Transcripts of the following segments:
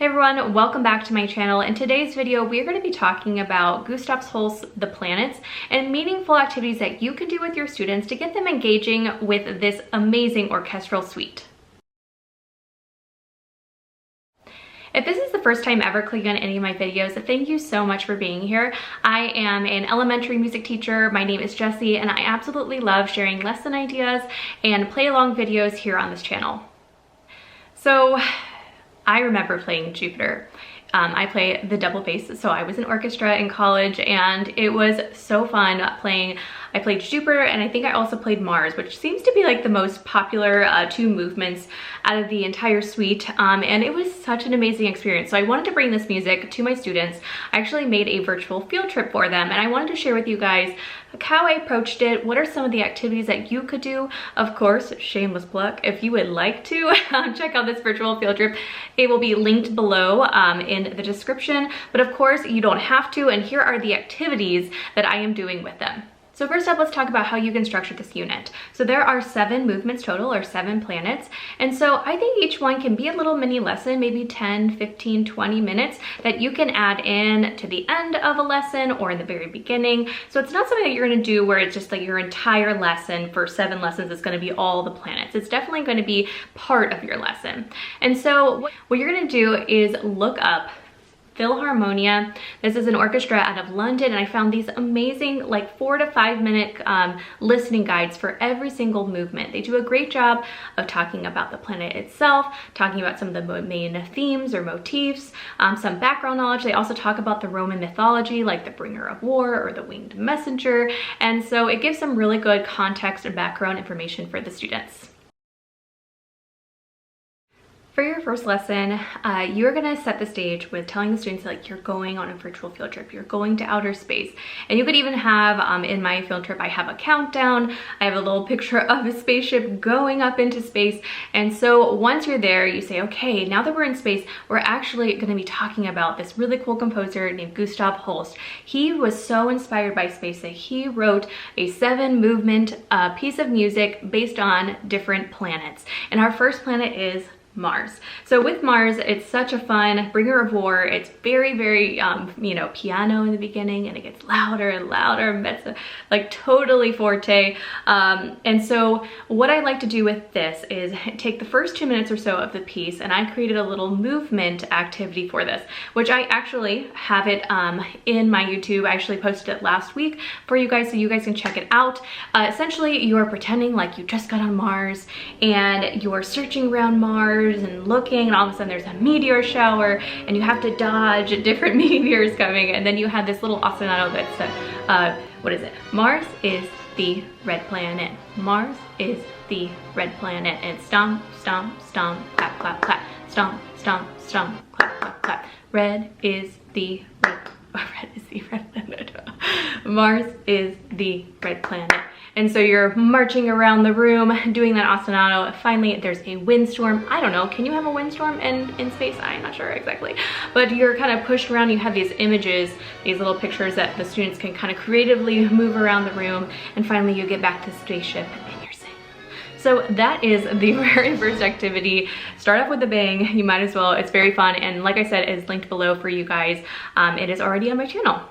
Hey everyone, welcome back to my channel. In today's video, we are going to be talking about Gustav Holst's The Planets and meaningful activities that you can do with your students to get them engaging with this amazing orchestral suite. If this is the first time ever clicking on any of my videos, thank you so much for being here. I am an elementary music teacher. My name is Jessie, and I absolutely love sharing lesson ideas and play along videos here on this channel. So, I remember playing Jupiter. I play the double bass, so I was in orchestra in college, and it was so fun playing. I played Jupiter, and I think I also played Mars, which seems to be like the most popular two movements out of the entire suite, and it was such an amazing experience. So I wanted to bring this music to my students. I actually made a virtual field trip for them, and I wanted to share with you guys how I approached it, what are some of the activities that you could do. Of course, shameless plug, if you would like to check out this virtual field trip, it will be linked below in the description, but of course you don't have to, and here are the activities that I am doing with them. So first up, let's talk about how you can structure this unit. So there are 7 movements total, or 7 planets. And so I think each one can be a little mini lesson, maybe 10, 15, 20 minutes that you can add in to the end of a lesson or in the very beginning. So it's not something that you're gonna do where it's just like your entire lesson for 7 lessons is gonna be all the planets. It's definitely gonna be part of your lesson. And so what you're gonna do is look up Philharmonia. This is an orchestra out of London, and I found these amazing like 4 to 5 minute listening guides for every single movement. They do a great job of talking about the planet itself, talking about some of the main themes or motifs, some background knowledge. They also talk about the Roman mythology, like the bringer of war or the winged messenger, and so it gives some really good context and background information for the students. For your first lesson, you're gonna set the stage with telling the students like you're going on a virtual field trip, you're going to outer space. And you could even have, in my field trip, I have a countdown, I have a little picture of a spaceship going up into space. And so once you're there, you say, okay, now that we're in space, we're actually gonna be talking about this really cool composer named Gustav Holst. He was so inspired by space that he wrote a 7 movement piece of music based on different planets. And our first planet is Mars. So with Mars, it's such a fun bringer of war. It's very, very, you know, piano in the beginning, and it gets louder and louder, mezzo, like totally forte. And so what I like to do with this is take the first 2 minutes or so of the piece, and I created a little movement activity for this, which I actually have it in my YouTube. I actually posted it last week for you guys, so you guys can check it out. Essentially, you are pretending like you just got on Mars, and you're searching around Mars and looking, and all of a sudden there's a meteor shower and you have to dodge different meteors coming, and then you have this little ostinato that's what is it? Mars is the red planet. Mars is the red planet. And stomp, stomp, stomp, clap, clap, clap. Stomp, stomp, stomp, clap, clap, clap. Red is the red. Red is the red planet. Mars is the red planet. And so you're marching around the room doing that ostinato. Finally, there's a windstorm. I don't know, can you have a windstorm in space? I'm not sure exactly. But you're kind of pushed around. You have these images, these little pictures that the students can kind of creatively move around the room. And finally, you get back to the spaceship and you're safe. So that is the very first activity. Start off with a bang. You might as well. It's very fun. And like I said, it's linked below for you guys. It is already on my channel.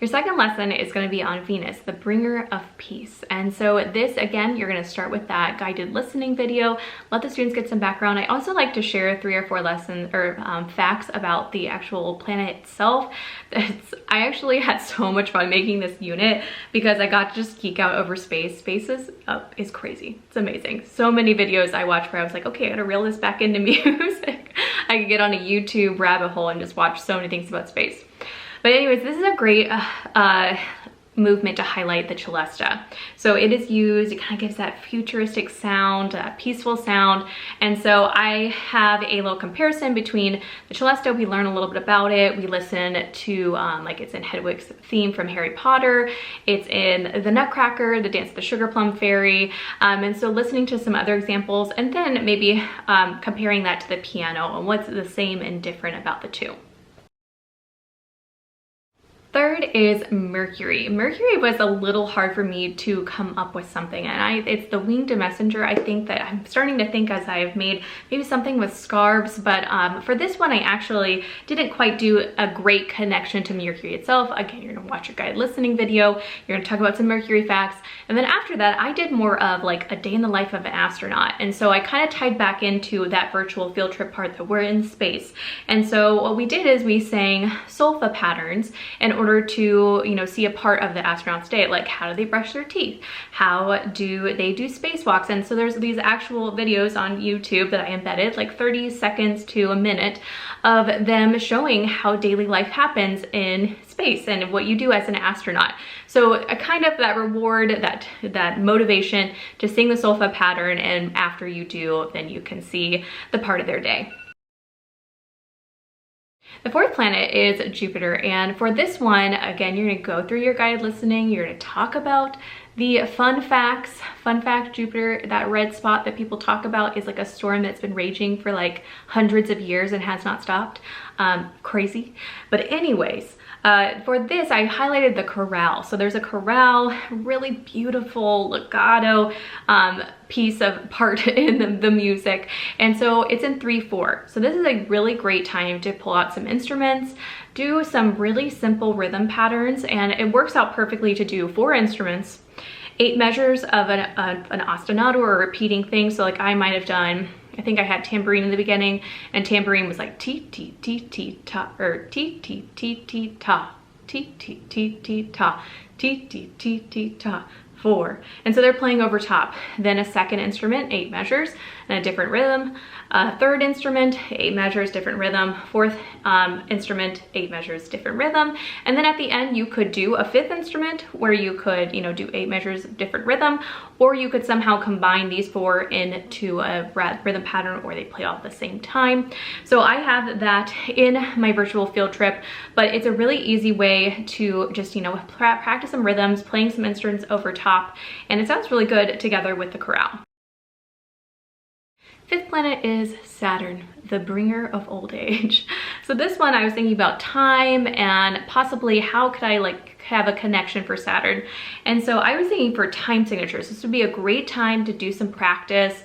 Your second lesson is going to be on Venus, the bringer of peace. And so this, again, you're going to start with that guided listening video, let the students get some background. I also like to share 3 or 4 lessons or facts about the actual planet itself. I actually had so much fun making this unit because I got to just geek out over space. Space is crazy. It's amazing. So many videos I watched where I was like, okay, I gotta reel this back into music. I could get on a YouTube rabbit hole and just watch so many things about space. But anyways, this is a great movement to highlight the celesta. So it is used, it kind of gives that futuristic sound, peaceful sound. And so I have a little comparison between the celesta. We learn a little bit about it. We listen to, like it's in Hedwig's theme from Harry Potter. It's in the Nutcracker, the Dance of the Sugar Plum Fairy. And so listening to some other examples, and then maybe comparing that to the piano and what's the same and different about the two. Third is Mercury. Mercury was a little hard for me to come up with something, and it's the winged messenger. I think that I'm starting to think as I've made maybe something with scarves, but for this one I actually didn't quite do a great connection to Mercury itself. Again, you're gonna watch your guided listening video, you're gonna talk about some Mercury facts, and then after that I did more of like a day in the life of an astronaut. And so I kind of tied back into that virtual field trip part that we're in space. And so what we did is we sang solfa patterns in order to, you know, see a part of the astronaut's day, like how do they brush their teeth, how do they do spacewalks. And so there's these actual videos on YouTube that I embedded, like 30 seconds to a minute, of them showing how daily life happens in space and what you do as an astronaut. So a kind of that reward, that motivation to sing the solfa pattern, and after you do, then you can see the part of their day. The fourth planet is Jupiter, and for this one, again, you're gonna go through your guided listening, you're gonna talk about the fun facts. Fun fact, Jupiter, that red spot that people talk about, is like a storm that's been raging for like hundreds of years and has not stopped. Crazy. But anyways, for this, I highlighted the chorale. So there's a chorale, really beautiful legato piece of part in the music. And so it's in 3/4. So this is a really great time to pull out some instruments, do some really simple rhythm patterns, and it works out perfectly to do 4 instruments, 8 measures of an ostinato or a repeating thing. So like I might have done, I think I had tambourine in the beginning, and tambourine was like ti ti ti ti ta, or ti ti ti ti ta, ti ti ti ti ta, ti ti ti ti ta. 4. And so they're playing over top. Then a second instrument, 8 measures and a different rhythm. Third instrument, 8 measures, different rhythm. Fourth instrument, 8 measures, different rhythm. And then at the end, you could do a 5th instrument where you could, you know, do 8 measures, different rhythm, or you could somehow combine these 4 into a rhythm pattern, or they play all at the same time. So I have that in my virtual field trip, but it's a really easy way to just, you know, practice some rhythms, playing some instruments over top, and it sounds really good together with the chorale. 5th planet is Saturn, the bringer of old age. So this one I was thinking about time and possibly how could I like have a connection for Saturn. And so I was thinking for time signatures. This would be a great time to do some practice,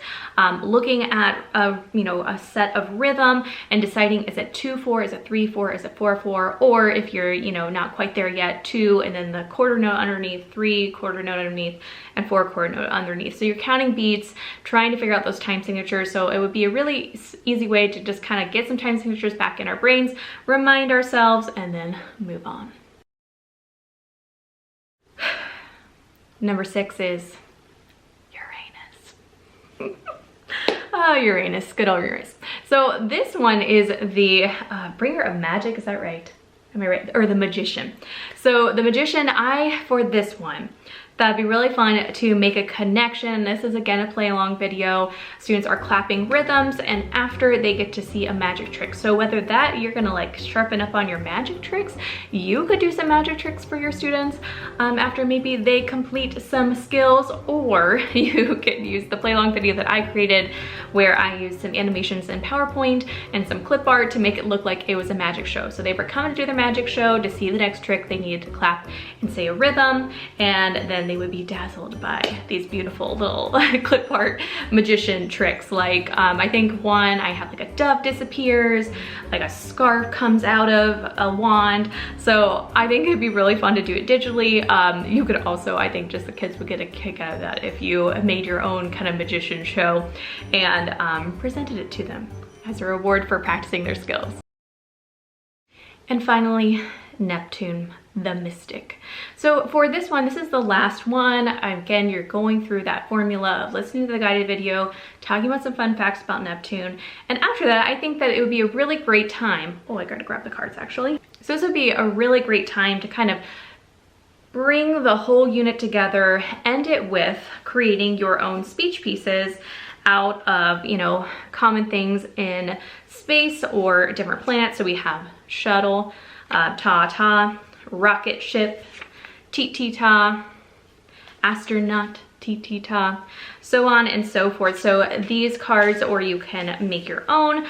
looking at a set of rhythm and deciding, is it 2/4, is it 3/4, is it 4/4, or if you're, you know, not quite there yet, 2 and then the quarter note underneath, 3 quarter note underneath, and 4 quarter note underneath. So you're counting beats, trying to figure out those time signatures. So it would be a really easy way to just kind of get some time signatures back in our brains, remind ourselves, and then move on. Number 6 is Uranus. Oh, Uranus, good old Uranus. So this one is the bringer of magic, is that right? Am I right? Or the magician. So the magician, for this one, that'd be really fun to make a connection. This is again a play along video. Students are clapping rhythms, and after they get to see a magic trick. So whether that you're gonna like sharpen up on your magic tricks, you could do some magic tricks for your students after maybe they complete some skills, or you could use the play along video that I created where I used some animations in PowerPoint and some clip art to make it look like it was a magic show. So they were coming to do their magic show to see the next trick. They needed to clap and say a rhythm, and then they would be dazzled by these beautiful little clip art magician tricks. Like I think one, I have like a dove disappears, like a scarf comes out of a wand. So I think it'd be really fun to do it digitally. You could also, I think just the kids would get a kick out of that if you made your own kind of magician show and presented it to them as a reward for practicing their skills. And finally, Neptune, the mystic. So for this one, this is the last one. Again, you're going through that formula of listening to the guided video, talking about some fun facts about Neptune. And after that, I think that it would be a really great time. Oh, I gotta grab the cards actually. So this would be a really great time to kind of bring the whole unit together, end it with creating your own speech pieces out of, you know, common things in space or different planets. So we have shuttle, ta-ta, rocket ship, ti-ti-ta, astronaut, ti-ti-ta, so on and so forth. So these cards, or you can make your own,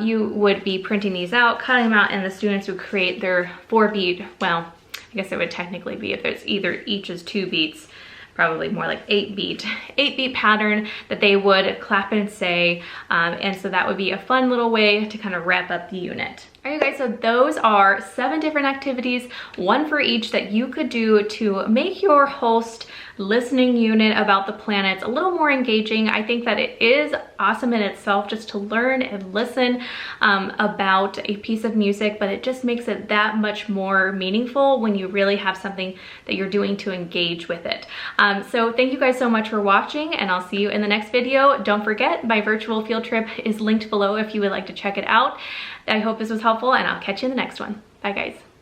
you would be printing these out, cutting them out, and the students would create their 4-beat, well, guess it would technically be if there's either each is 2 beats, probably more like 8 beat pattern that they would clap and say. And so that would be a fun little way to kind of wrap up the unit. All right, you guys, so those are 7 different activities, 1 for each, that you could do to make your Holst listening unit about the planets a little more engaging. I think that it is awesome in itself just to learn and listen about a piece of music, but it just makes it that much more meaningful when you really have something that you're doing to engage with it. So thank you guys so much for watching, and I'll see you in the next video. Don't forget, my virtual field trip is linked below if you would like to check it out. I hope this was helpful, and I'll catch you in the next one. Bye, guys.